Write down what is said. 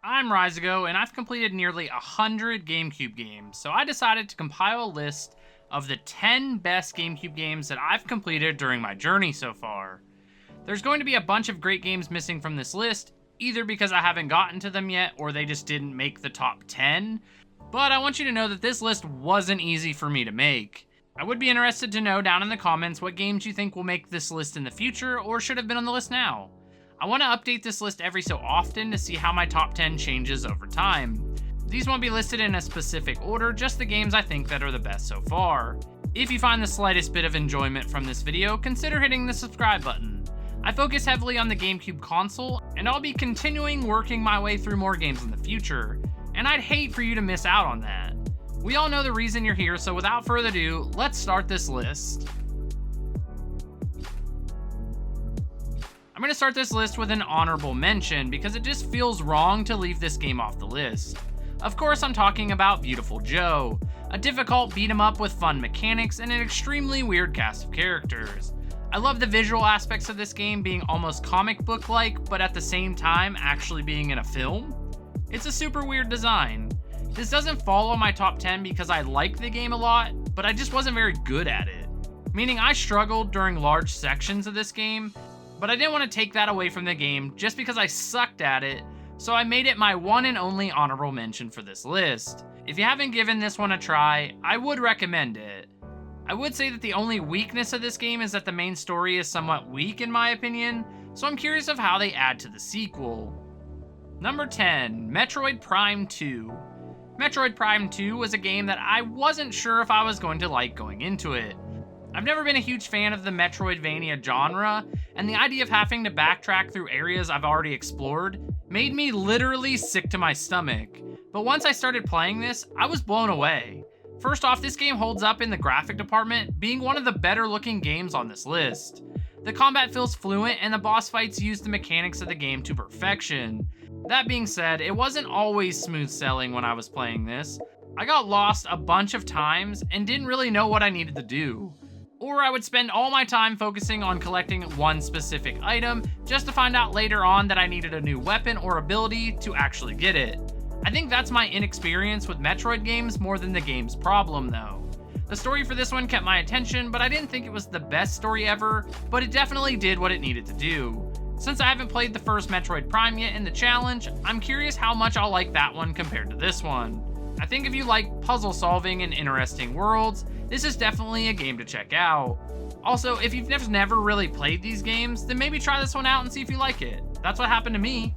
I'm Reisigo, and I've completed nearly 100 GameCube games, so I decided to compile a list of the 10 best GameCube games that I've completed during my journey so far. There's going to be a bunch of great games missing from this list, either because I haven't gotten to them yet or they just didn't make the top 10, but I want you to know that this list wasn't easy for me to make. I would be interested to know down in the comments what games you think will make this list in the future or should have been on the list now. I want to update this list every so often to see how my top 10 changes over time. These won't be listed in a specific order, just the games I think that are the best so far. If you find the slightest bit of enjoyment from this video, consider hitting the subscribe button. I focus heavily on the GameCube console, and I'll be continuing working my way through more games in the future, and I'd hate for you to miss out on that. We all know the reason you're here, so without further ado, let's start this list. I'm going to start this list with an honorable mention because it just feels wrong to leave this game off the list. Of course, I'm talking about Beautiful Joe, a difficult beat 'em up with fun mechanics and an extremely weird cast of characters. I love the visual aspects of this game being almost comic book-like, but at the same time actually being in a film. It's a super weird design. This doesn't fall on my top 10 because I like the game a lot, but I just wasn't very good at it. Meaning I struggled during large sections of this game, but I didn't want to take that away from the game just because I sucked at it, so I made it my one and only honorable mention for this list. If you haven't given this one a try, I would recommend it. I would say that the only weakness of this game is that the main story is somewhat weak in my opinion, so I'm curious of how they add to the sequel. Number 10, Metroid Prime 2. Metroid Prime 2 was a game that I wasn't sure if I was going to like going into it. I've never been a huge fan of the Metroidvania genre, and the idea of having to backtrack through areas I've already explored made me literally sick to my stomach. But once I started playing this, I was blown away. First off, this game holds up in the graphic department, being one of the better looking games on this list. The combat feels fluent, and the boss fights use the mechanics of the game to perfection. That being said, it wasn't always smooth sailing when I was playing this. I got lost a bunch of times and didn't really know what I needed to do. Or I would spend all my time focusing on collecting one specific item just to find out later on that I needed a new weapon or ability to actually get it. I think that's my inexperience with Metroid games more than the game's problem though. The story for this one kept my attention, but I didn't think it was the best story ever, but it definitely did what it needed to do. Since I haven't played the first Metroid Prime yet in the challenge, I'm curious how much I'll like that one compared to this one. I think if you like puzzle solving and interesting worlds, this is definitely a game to check out. Also, if you've never really played these games, then maybe try this one out and see if you like it. That's what happened to me.